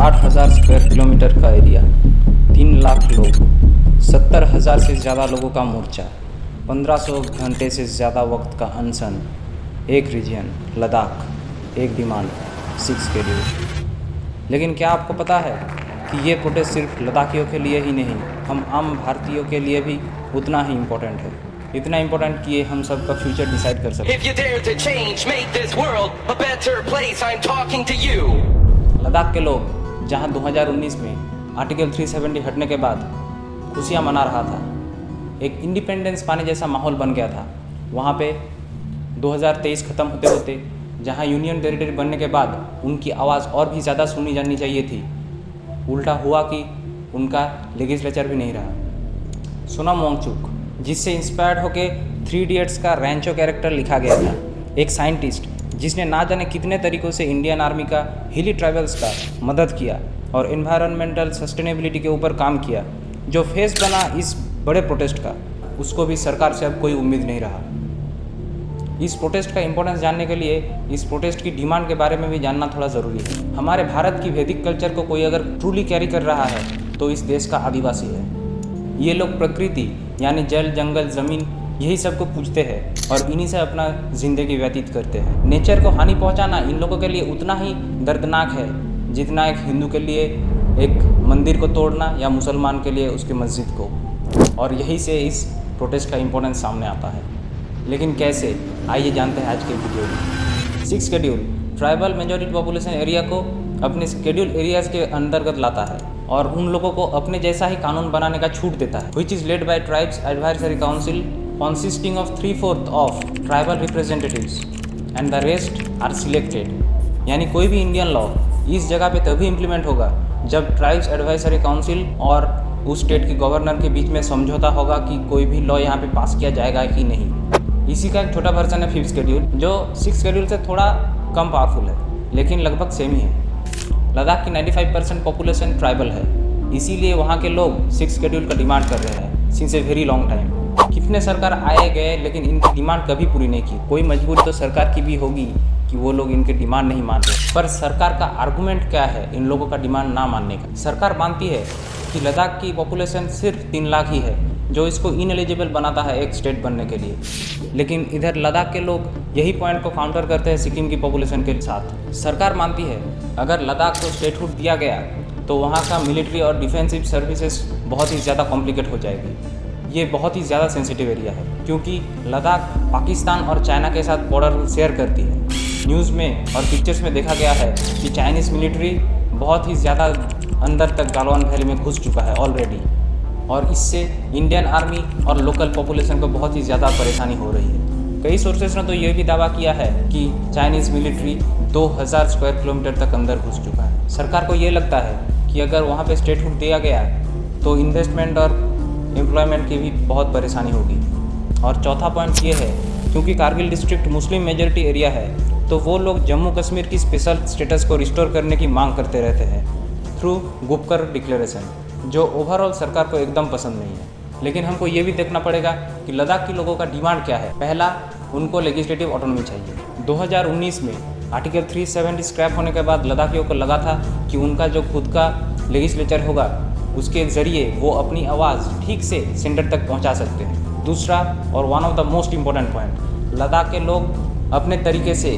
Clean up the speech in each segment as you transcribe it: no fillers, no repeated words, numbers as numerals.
60,000 square kilometre का area, 3 lakh लोग, 70,000 से ज़्यादा लोगों का मोर्चा, 1500 घंटे से ज़्यादा वक्त का अनशन, एक रीजन लद्दाख, एक डिमांड 6 शेड्यूल। लेकिन क्या आपको पता है कि ये प्रोटेस्ट सिर्फ लद्दाखियों के लिए ही नहीं, हम आम भारतीयों के लिए भी उतना ही इम्पोर्टेंट है। इतना इम्पोर्टेंट कि ये हम सब का फ्यूचर डिसाइड कर सकते हैं। If you dare to change, make this world a better place, I'm talking to you. Ladakh के लोग जहां 2019 में आर्टिकल 370 हटने के बाद खुशियां मना रहा था, एक इंडिपेंडेंस पाने जैसा माहौल बन गया था, वहां पे 2023 ख़त्म होते होते जहां यूनियन टेरिटरी बनने के बाद उनकी आवाज़ और भी ज़्यादा सुनी जानी चाहिए थी, उल्टा हुआ कि उनका लेजिस्लेचर भी नहीं रहा। सोनम वांगचुक, जिससे इंस्पायर्ड होके 3 इडियट्स का रैंचो कैरेक्टर लिखा गया था, एक साइंटिस्ट जिसने ना जाने कितने तरीक़ों से इंडियन आर्मी का हिली ट्राइबल्स का मदद किया और एनवायरनमेंटल सस्टेनेबिलिटी के ऊपर काम किया, जो फेस बना इस बड़े प्रोटेस्ट का, उसको भी सरकार से अब कोई उम्मीद नहीं रहा। इस प्रोटेस्ट का इंपॉर्टेंस जानने के लिए इस प्रोटेस्ट की डिमांड के बारे में भी जानना थोड़ा ज़रूरी है। हमारे भारत की वैदिक कल्चर को कोई अगर ट्रूली कैरी कर रहा है तो इस देश का आदिवासी है। ये लोग प्रकृति यानी जल, जंगल, ज़मीन, यही सब को पूजते हैं और इन्हीं से अपना ज़िंदगी व्यतीत करते हैं। नेचर को हानि पहुंचाना इन लोगों के लिए उतना ही दर्दनाक है जितना एक हिंदू के लिए एक मंदिर को तोड़ना या मुसलमान के लिए उसके मस्जिद को। और यही से इस प्रोटेस्ट का इम्पोर्टेंस सामने आता है। लेकिन कैसे, आइए जानते हैं आज के वीडियो में। 6 schedule tribal majority population area को अपने शेड्यूल एरियाज के अंतर्गत लाता है और उन लोगों को अपने जैसा ही कानून बनाने का छूट देता है, which is led by tribes advisory council consisting of 3/4 of tribal representatives and the rest are selected। यानी कोई भी इंडियन लॉ इस जगह पे तभी इम्प्लीमेंट होगा जब ट्राइब्स एडवाइजरी काउंसिल और उस स्टेट के गवर्नर के बीच में समझौता होगा कि कोई भी लॉ यहाँ पे पास किया जाएगा कि नहीं। इसी का एक छोटा वर्जन है 5th शेड्यूल, जो 6th शेड्यूल से थोड़ा कम पावरफुल है लेकिन लगभग सेम ही है। लद्दाख की 95% पॉपुलेशन ट्राइबल है, इसीलिए वहाँ के लोग 6th शेड्यूल का डिमांड कर रहे हैं since a very long time. कितने सरकार आए गए लेकिन इनकी डिमांड कभी पूरी नहीं की। कोई मजबूरी तो सरकार की भी होगी कि वो लोग इनके डिमांड नहीं मान रहे, पर सरकार का आर्गूमेंट क्या है इन लोगों का डिमांड ना मानने का? सरकार मानती है कि लद्दाख की पॉपुलेशन सिर्फ 3 लाख ही है, जो इसको इनएलिजिबल बनाता है एक स्टेट बनने के लिए। लेकिन इधर लद्दाख के लोग यही पॉइंट को काउंटर करते हैं सिक्किम की पॉपुलेशन के साथ। सरकार मानती है अगर लद्दाख को स्टेटहुड दिया गया तो वहाँ का मिलिट्री और डिफेंसिव सर्विसेज बहुत ही ज़्यादा कॉम्प्लिकेट हो जाएगी। ये बहुत ही ज़्यादा सेंसिटिव एरिया है क्योंकि लद्दाख पाकिस्तान और चाइना के साथ बॉर्डर शेयर करती है। न्यूज़ में और पिक्चर्स में देखा गया है कि चाइनीज़ मिलिट्री बहुत ही ज़्यादा अंदर तक गालवान वैली में घुस चुका है ऑलरेडी, और इससे इंडियन आर्मी और लोकल पॉपुलेशन को बहुत ही ज़्यादा परेशानी हो रही है। कई सोर्सेस ने तो ये भी दावा किया है कि चाइनीज़ मिलिट्री 2000 स्क्वायर किलोमीटर तक अंदर घुस चुका है। सरकार को ये लगता है कि अगर वहाँ पे स्टेटहुड दिया गया तो इन्वेस्टमेंट और एम्प्लॉयमेंट की भी बहुत परेशानी होगी। और चौथा पॉइंट ये है, क्योंकि Kargil district Muslim majority area है तो वो लोग जम्मू कश्मीर की स्पेशल स्टेटस को रिस्टोर करने की मांग करते रहते हैं थ्रू गुपकर डिक्लेरेशन, जो ओवरऑल सरकार को एकदम पसंद नहीं है। लेकिन हमको ये भी देखना पड़ेगा कि लद्दाख के लोगों का डिमांड क्या है। पहला, उनको लेजिस्लेटिव ऑटोनॉमी चाहिए। 2019 में आर्टिकल 370 स्क्रैप होने के बाद लद्दाखियों को लगा था कि उनका जो खुद का लेजिस्लेचर होगा उसके ज़रिए वो अपनी आवाज़ ठीक से सेंटर तक पहुंचा सकते हैं। दूसरा और one of the most important point, Ladakh के लोग अपने तरीके से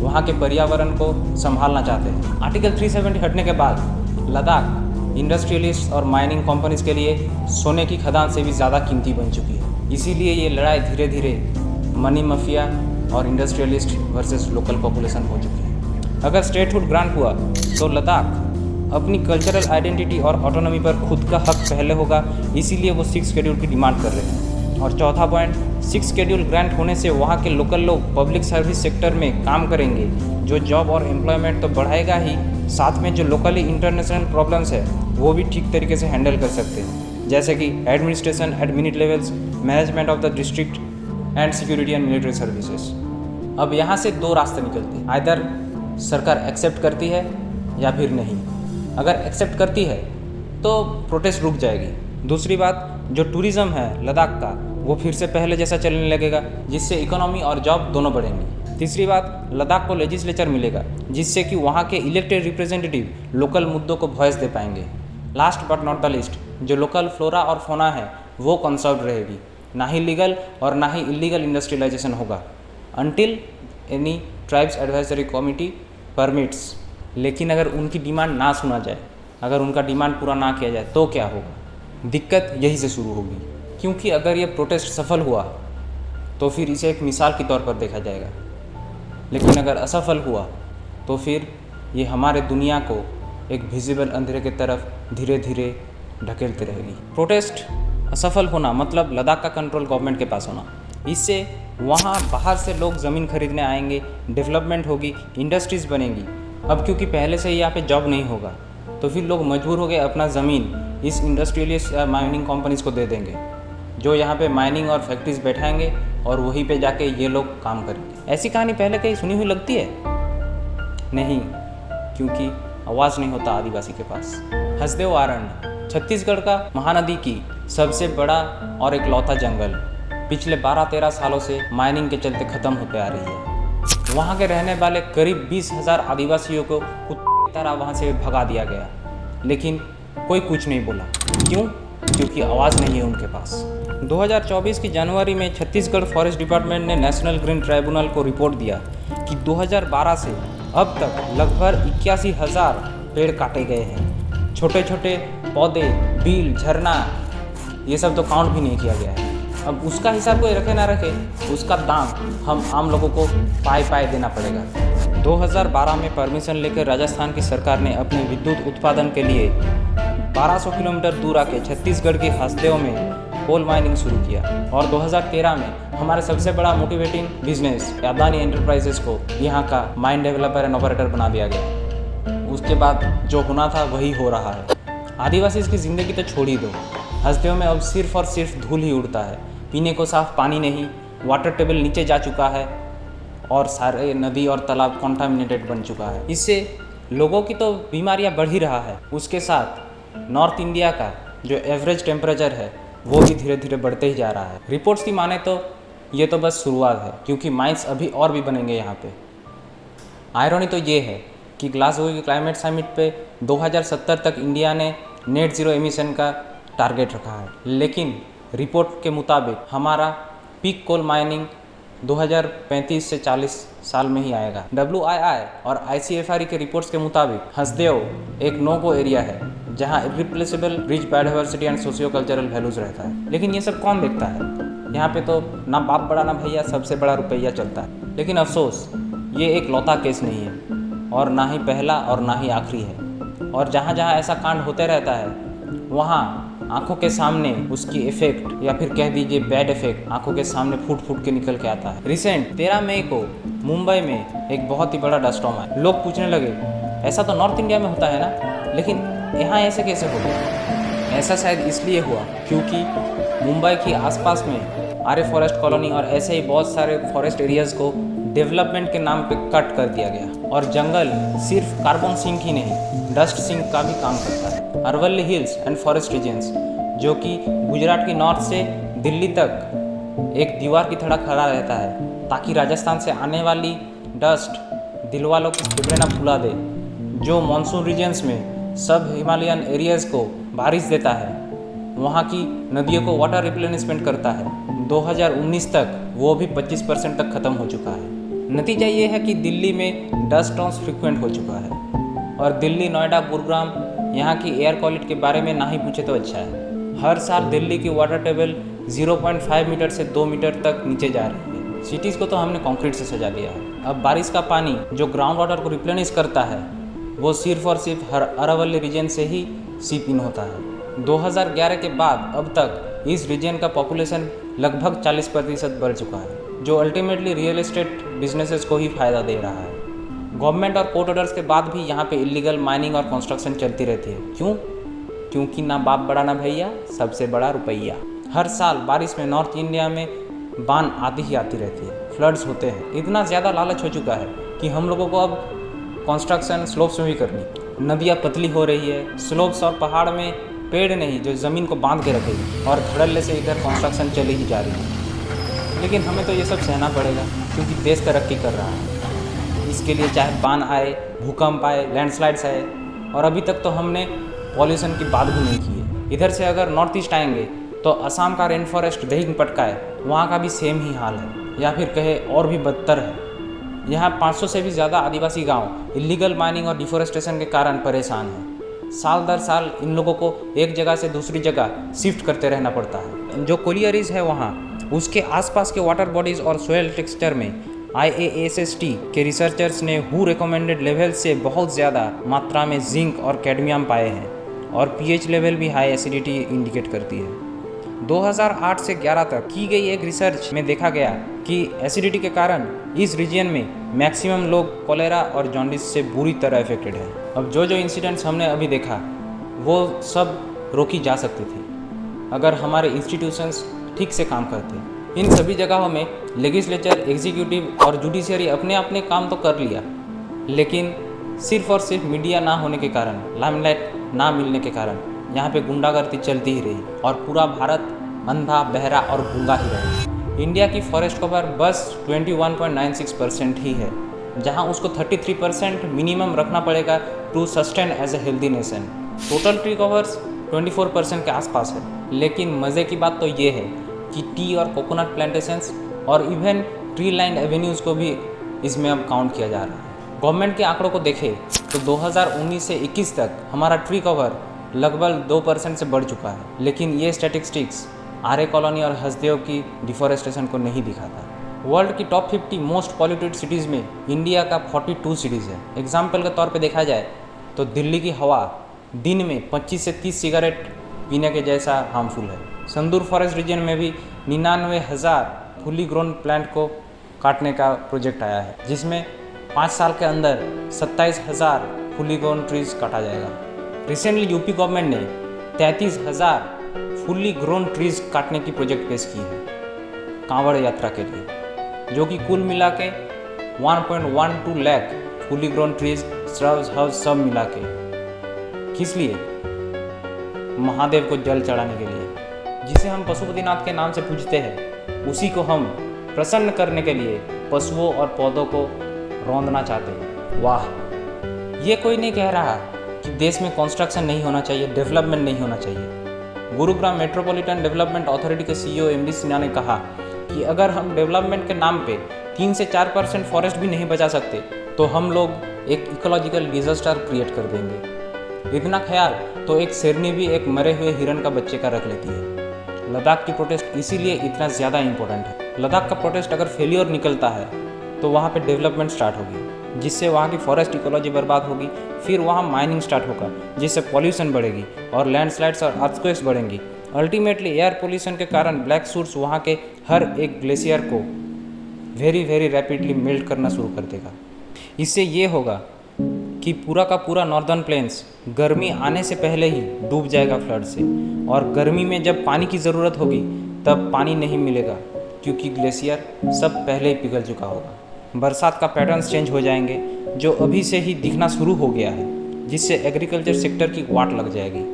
वहाँ के पर्यावरण को संभालना चाहते हैं। आर्टिकल 370 हटने के बाद लद्दाख इंडस्ट्रियलिस्ट और माइनिंग कंपनीज के लिए सोने की खदान से भी ज़्यादा कीमती बन चुकी है। इसीलिए ये लड़ाई धीरे धीरे मनी माफिया और इंडस्ट्रियलिस्ट वर्सेस लोकल पॉपुलेशन हो चुकी है। अगर स्टेटहुड ग्रांट हुआ तो लद्दाख अपनी कल्चरल आइडेंटिटी और ऑटोनॉमी पर खुद का हक पहले होगा, इसीलिए वो 6 शेड्यूल की डिमांड कर रहे हैं। और चौथा पॉइंट, 6 शेड्यूल ग्रांट होने से वहाँ के लोकल लोग पब्लिक सर्विस सेक्टर में काम करेंगे, जो जॉब और एम्प्लॉयमेंट तो बढ़ाएगा ही, साथ में जो लोकली इंटरनेशनल प्रॉब्लम्स है वो भी ठीक तरीके से हैंडल कर सकते हैं, जैसे कि administration at minute levels, management of the district and security and military services. अब यहाँ से 2 रास्ते निकलते हैं, आइदर सरकार एक्सेप्ट करती है या फिर नहीं। अगर एक्सेप्ट करती है तो प्रोटेस्ट रुक जाएगी। दूसरी बात, जो टूरिज़्म है लद्दाख का वो फिर से पहले जैसा चलने लगेगा, जिससे इकोनॉमी और जॉब दोनों बढ़ेंगी। तीसरी बात, लद्दाख को लेजिस्लेचर मिलेगा जिससे कि वहाँ के इलेक्टेड रिप्रेजेंटेटिव लोकल मुद्दों को वॉइस दे पाएंगे। Last but not the list, जो लोकल फ्लोरा और फोना है वो कंसर्व रहेगी, ना ही लीगल और ना ही इलीगल इंडस्ट्रियलाइजेशन होगा until any tribes advisory committee permits. लेकिन अगर उनकी डिमांड ना सुना जाए, अगर उनका डिमांड पूरा ना किया जाए तो क्या होगा? दिक्कत यहीं से शुरू होगी, क्योंकि अगर ये प्रोटेस्ट सफल हुआ तो फिर इसे एक मिसाल के तौर पर देखा जाएगा, लेकिन अगर असफल हुआ तो फिर ये हमारे दुनिया को एक विजिबल अंधेरे की तरफ धीरे धीरे ढकेलती रहेगी। प्रोटेस्ट असफल होना मतलब लद्दाख का कंट्रोल गवर्नमेंट के पास होना। इससे वहाँ बाहर से लोग ज़मीन खरीदने आएंगे, डेवलपमेंट होगी, इंडस्ट्रीज़ बनेंगी। अब क्योंकि पहले से ही यहाँ पे जॉब नहीं होगा तो फिर लोग मजबूर हो गए अपना ज़मीन इस इंडस्ट्रियलिस्ट या माइनिंग कंपनीज़ को दे देंगे, जो यहाँ पे माइनिंग और फैक्ट्रीज बैठाएंगे और वहीं पे जाके ये लोग काम करेंगे। ऐसी कहानी पहले कहीं सुनी हुई लगती है? नहीं, क्योंकि आवाज़ नहीं होता आदिवासी के पास। हसदेव अरण्य छत्तीसगढ़ का महानदी की सबसे बड़ा और इकलौता जंगल पिछले 12-13 सालों से माइनिंग के चलते ख़त्म होते आ रही है। वहाँ के रहने वाले करीब 20,000 आदिवासियों को कुत्ते की तरह वहाँ से भगा दिया गया, लेकिन कोई कुछ नहीं बोला। क्यों? क्योंकि आवाज़ नहीं है उनके पास। 2024 की जनवरी में छत्तीसगढ़ फॉरेस्ट डिपार्टमेंट ने नेशनल ग्रीन ट्राइब्यूनल को रिपोर्ट दिया कि 2012 से अब तक लगभग 81,000 पेड़ काटे गए हैं। छोटे छोटे पौधे, बील, झरना, ये सब तो काउंट भी नहीं किया गया है। अब उसका हिसाब कोई रखे ना रखे, उसका दाम हम आम लोगों को पाए देना पड़ेगा। 2012 में परमिशन लेकर राजस्थान की सरकार ने अपने विद्युत उत्पादन के लिए 1200 किलोमीटर दूर आके छत्तीसगढ़ के हसदेव में कोल माइनिंग शुरू किया और 2013 में हमारे सबसे बड़ा मोटिवेटिंग बिजनेस अदानी एंटरप्राइजेस को यहाँ का माइन डेवलपर एंड ऑपरेटर बना दिया गया। उसके बाद जो होना था वही हो रहा है। आदिवासी की ज़िंदगी तो छोड़ ही दो, हसदेव में अब सिर्फ और सिर्फ धूल ही उड़ता है। पीने को साफ पानी नहीं, वाटर टेबल नीचे जा चुका है और सारे नदी और तालाब कॉन्टामिनेटेड बन चुका है। इससे लोगों की तो बीमारियां बढ़ ही रहा है, उसके साथ नॉर्थ इंडिया का जो एवरेज टेम्परेचर है वो भी धीरे धीरे बढ़ते ही जा रहा है। रिपोर्ट्स की माने तो ये तो बस शुरुआत है, क्योंकि माइंस अभी और भी बनेंगे यहाँ पे। आयरनी तो ये है कि ग्लासगो की क्लाइमेट समिट पे 2070 तक इंडिया ने नेट ज़ीरो एमिशन का टारगेट रखा है, लेकिन रिपोर्ट के मुताबिक हमारा पीक कोल माइनिंग 2035 से 40 साल में ही आएगा। WII और ICFR के रिपोर्ट्स के मुताबिक हसदेव एक नो गो एरिया है जहां irreplaceable rich biodiversity and socio cultural values रहता है। लेकिन ये सब कौन देखता है? यहाँ पे तो ना बाप बड़ा ना भैया, सबसे बड़ा रुपया चलता है। लेकिन अफसोस ये एक लौता केस नहीं है और ना ही पहला और ना ही आखिरी है। और जहाँ जहाँ ऐसा कांड होते रहता है वहाँ आंखों के सामने उसकी इफेक्ट या फिर कह दीजिए बैड इफेक्ट आंखों के सामने फूट फूट के निकल के आता है। रिसेंट 13 मई को मुंबई में एक बहुत ही बड़ा डस्ट स्टॉर्म आया। लोग पूछने लगे ऐसा तो नॉर्थ इंडिया में होता है ना, लेकिन यहाँ ऐसे कैसे हो गया? ऐसा शायद इसलिए हुआ क्योंकि मुंबई के आसपास में आर्य फॉरेस्ट कॉलोनी और ऐसे ही बहुत सारे फॉरेस्ट एरियाज़ को डेवलपमेंट के नाम पे कट कर दिया गया। और जंगल सिर्फ कार्बन सिंक ही नहीं, डस्ट सिंक का भी काम करता है। Aravalli hills and forest regions, जो कि गुजरात की नॉर्थ से दिल्ली तक एक दीवार की तरह खड़ा रहता है, ताकि राजस्थान से आने वाली डस्ट दिल वालों की फेफड़े ना फुला दे। जो मानसून रीजन्स में सब हिमालयन एरियाज़ को बारिश देता है, वहाँ की नदियों को वाटर रिप्लेनिशमेंट करता है। 2019 तक वो भी 25% तक ख़त्म हो चुका है। नतीजा ये है कि दिल्ली में डस्ट स्टॉर्म्स फ्रिक्वेंट हो चुका है और दिल्ली, नोएडा, गुरुग्राम यहाँ की एयर क्वालिटी के बारे में ना ही पूछे तो अच्छा है। हर साल दिल्ली की वाटर टेबल 0.5 मीटर से 2 मीटर तक नीचे जा रही है। सिटीज़ को तो हमने कंक्रीट से सजा दिया है। अब बारिश का पानी जो ग्राउंड वाटर को रिप्लेनिश करता है वो सिर्फ और सिर्फ अरावली रीजन से ही सीप इन होता है। 2011 के बाद अब तक इस रीजन का पॉपुलेशन लगभग 40% बढ़ चुका है, जो अल्टीमेटली रियल एस्टेट बिजनेसेस को ही फ़ायदा दे रहा है। गवर्नमेंट और कोर्ट ऑर्डर्स के बाद भी यहाँ पे इलीगल माइनिंग और कंस्ट्रक्शन चलती रहती है। क्यों? क्योंकि ना बाप बड़ा ना भैया, सबसे बड़ा रुपया। हर साल बारिश में नॉर्थ इंडिया में बान आती ही आती रहती है, फ्लड्स होते हैं। इतना ज़्यादा लालच हो चुका है कि हम लोगों को अब कंस्ट्रक्शन स्लोप्स में भी करनी। नदियाँ पतली हो रही है, स्लोप्स और पहाड़ में पेड़ नहीं जो ज़मीन को बांध के रखेगी, और धड़ल्ले से इधर कंस्ट्रक्शन चली ही जा रही है। लेकिन हमें तो ये सब सहना पड़ेगा क्योंकि देश तरक्की कर रहा है। इसके लिए चाहे बाढ़ आए, भूकंप आए, लैंडस्लाइड्स आए, और अभी तक तो हमने पॉल्यूशन की बात भी नहीं की है। इधर से अगर नॉर्थ ईस्ट आएंगे तो असम का रेन फॉरेस्ट दही पटका है, वहाँ का भी सेम ही हाल है, या फिर कहे और भी बदतर है। यहाँ 500 से भी ज़्यादा आदिवासी गांव इलीगल माइनिंग और डिफोरेस्टेशन के कारण परेशान हैं। साल दर साल इन लोगों को एक जगह से दूसरी जगह शिफ्ट करते रहना पड़ता है। जो कोलियरीज है वहाँ, उसके आसपास के वाटर बॉडीज़ और सोयल टेक्सचर में IASST के रिसर्चर्स ने हु रिकमेंडेड लेवल से बहुत ज़्यादा मात्रा में जिंक और कैडमियम पाए हैं, और pH लेवल भी हाई एसिडिटी इंडिकेट करती है। 2008 से 11 तक की गई एक रिसर्च में देखा गया कि एसिडिटी के कारण इस रीजन में मैक्सिमम लोग कोलेरा और जॉन्डिस से बुरी तरह अफेक्टेड है। अब जो इंसिडेंट्स हमने अभी देखा वो सब रोकी जा सकती थी अगर हमारे इंस्टीट्यूशंस ठीक से काम करते। इन सभी जगहों में लेजिस्लेचर, एग्जीक्यूटिव और जुडिशियरी अपने अपने काम तो कर लिया, लेकिन सिर्फ और सिर्फ मीडिया ना होने के कारण, लाइमलाइट ना मिलने के कारण यहाँ पे गुंडागर्दी चलती ही रही और पूरा भारत अंधा, बहरा और गूंगा ही रहा। इंडिया की फॉरेस्ट कवर बस 21.96% ही है, जहाँ उसको 33% मिनिमम रखना पड़ेगा to sustain as a healthy nation. Total tree covers 24% के आसपास है। लेकिन मज़े की बात तो ये है कि टी और कोकोनट प्लांटेशंस और इवन ट्री लाइन एवेन्यूज़ को भी इसमें अब काउंट किया जा रहा है। गवर्नमेंट के आंकड़ों को देखें तो 2019 से 21 तक हमारा ट्री कवर लगभग 2% से बढ़ चुका है, लेकिन ये स्टैटिस्टिक्स आर्य कॉलोनी और हसदेव की डिफॉरेस्टेशन को नहीं दिखाता। वर्ल्ड की टॉप 50 मोस्ट पॉल्यूटेड सिटीज़ में इंडिया का 42 सिटीज़ है। एग्जाम्पल के तौर पे देखा जाए तो दिल्ली की हवा दिन में 25 से 30 सिगरेट पीने के जैसा हार्मफुल है। संदूर फॉरेस्ट रीजन में भी 99,000 फुली ग्रोन प्लांट को काटने का प्रोजेक्ट आया है, जिसमें 5 साल के अंदर 27,000 फुली ग्रोन ट्रीज काटा जाएगा। रिसेंटली यूपी गवर्नमेंट ने 33,000 फुली ग्रोन ट्रीज काटने की प्रोजेक्ट पेश की है कांवड़ यात्रा के लिए, जो कि कुल मिला के 1.12 lakh fully grown trees, shrubs, herbs सब मिला के। किस लिए? महादेव को जल चढ़ाने के लिए। जिसे हम पशुपतिनाथ के नाम से पूजते हैं, उसी को हम प्रसन्न करने के लिए पशुओं और पौधों को रौंदना चाहते हैं। वाह! ये कोई नहीं कह रहा कि देश में कंस्ट्रक्शन नहीं होना चाहिए, डेवलपमेंट नहीं होना चाहिए। गुरुग्राम मेट्रोपॉलिटन डेवलपमेंट अथॉरिटी के CEO MD सिन्हा ने कहा कि अगर हम डेवलपमेंट के नाम पे 3 से 4% फॉरेस्ट भी नहीं बचा सकते तो हम लोग एक इकोलॉजिकल डिजास्टर क्रिएट कर देंगे। इतना ख्याल तो एक शेरनी भी एक मरे हुए हिरन का बच्चे का रख लेती है। लद्दाख की प्रोटेस्ट इसीलिए इतना ज़्यादा इम्पोर्टेंट है। लद्दाख का प्रोटेस्ट अगर फेलियर निकलता है तो वहाँ पे डेवलपमेंट स्टार्ट होगी, जिससे वहाँ की फॉरेस्ट इकोलॉजी बर्बाद होगी। फिर वहाँ माइनिंग स्टार्ट होगा, जिससे पॉल्यूशन बढ़ेगी और लैंडस्लाइड्स और अर्थक्वेक्स बढ़ेंगी। अल्टीमेटली एयर पोल्यूशन के कारण ब्लैक सूट्स वहाँ के हर एक ग्लेशियर को वेरी रैपिडली मेल्ट करना शुरू कर देगा। इससे ये होगा कि पूरा का पूरा नॉर्दर्न प्लेन्स गर्मी आने से पहले ही डूब जाएगा फ्लड से, और गर्मी में जब पानी की ज़रूरत होगी तब पानी नहीं मिलेगा क्योंकि ग्लेशियर सब पहले ही पिघल चुका होगा। बरसात का पैटर्न्स चेंज हो जाएंगे, जो अभी से ही दिखना शुरू हो गया है, जिससे एग्रीकल्चर सेक्टर की वाट लग जाएगी।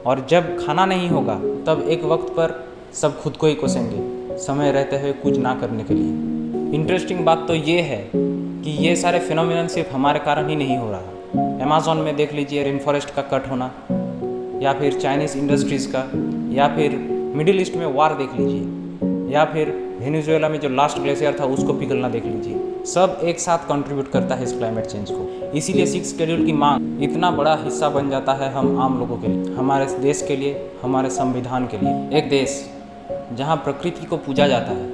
और जब खाना नहीं होगा तब एक वक्त पर सब खुद को ही कोसेंगे, समय रहते हुए कुछ ना करने के लिए। इंटरेस्टिंग बात तो ये है कि ये सारे फिनोमिनन सिर्फ हमारे कारण ही नहीं हो रहा। अमेज़न में देख लीजिए रेन फॉरेस्ट का कट होना, या फिर चाइनीज़ इंडस्ट्रीज़ का, या फिर मिडिल ईस्ट में वार देख लीजिए, या फिर वेनेजुएला में जो लास्ट ग्लेशियर था उसको पिघलना देख लीजिए। सब एक साथ कंट्रीब्यूट करता है इस क्लाइमेट चेंज को। इसीलिए 6 शेड्यूल की मांग इतना बड़ा हिस्सा बन जाता है हम आम लोगों के लिए, हमारे देश के लिए, हमारे संविधान के लिए। एक देश जहाँ प्रकृति को पूजा जाता है,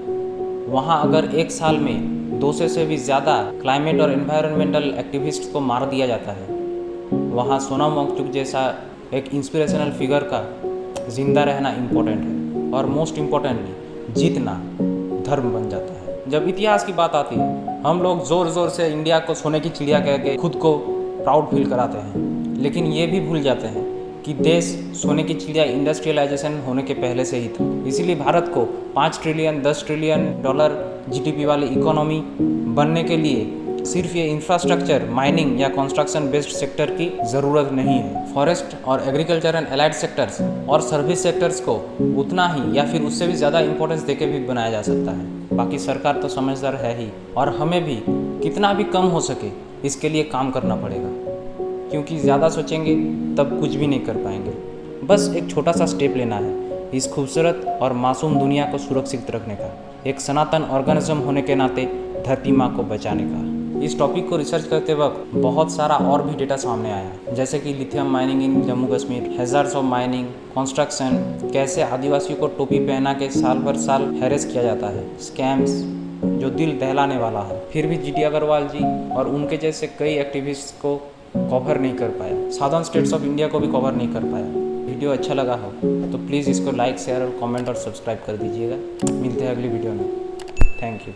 वहाँ अगर एक साल में 200 से भी ज़्यादा क्लाइमेट और एनवायरनमेंटल एक्टिविस्ट को मार दिया जाता है, वहाँ सोनम वांगचुक जैसा एक इंस्पिरेशनल फिगर का जिंदा रहना इम्पोर्टेंट है, और मोस्ट इम्पोर्टेंटली जीतना धर्म बन जाता है। जब इतिहास की बात आती है, हम लोग ज़ोर ज़ोर से इंडिया को सोने की चिड़िया कह के खुद को प्राउड फील कराते हैं, लेकिन ये भी भूल जाते हैं कि देश सोने की चिड़िया इंडस्ट्रियलाइजेशन होने के पहले से ही था। इसीलिए भारत को 5 ट्रिलियन 10 ट्रिलियन डॉलर GDP वाली इकोनॉमी बनने के लिए सिर्फ ये इंफ्रास्ट्रक्चर, माइनिंग या कंस्ट्रक्शन बेस्ड सेक्टर की ज़रूरत नहीं है। फॉरेस्ट और एग्रीकल्चर एंड एलाइड सेक्टर्स और सर्विस सेक्टर्स को उतना ही या फिर उससे भी ज़्यादा इंपॉर्टेंस देके भी बनाया जा सकता है। बाकी सरकार तो समझदार है ही, और हमें भी कितना भी कम हो सके इसके लिए काम करना पड़ेगा, क्योंकि ज़्यादा सोचेंगे तब कुछ भी नहीं कर पाएंगे। बस एक छोटा सा स्टेप लेना है इस खूबसूरत और मासूम दुनिया को सुरक्षित रखने का, एक सनातन ऑर्गेनिज्म होने के नाते धरती माँ को बचाने का। इस टॉपिक को रिसर्च करते वक्त बहुत सारा और भी डेटा सामने आया, जैसे कि lithium mining in Jammu Kashmir, hazards of mining, construction, कैसे आदिवासियों को टोपी पहना के साल भर साल हैरेस किया जाता है, स्कैम्स जो दिल दहलाने वाला है। फिर भी जीटी अग्रवाल जी और उनके जैसे कई एक्टिविस्ट को कवर नहीं कर पाया, साउदर्न स्टेट्स ऑफ इंडिया को भी कवर नहीं कर पाया। वीडियो अच्छा लगा हो तो प्लीज़ इसको लाइक, शेयर और कमेंट और सब्सक्राइब कर दीजिएगा। मिलते हैं अगली वीडियो में। Thank you.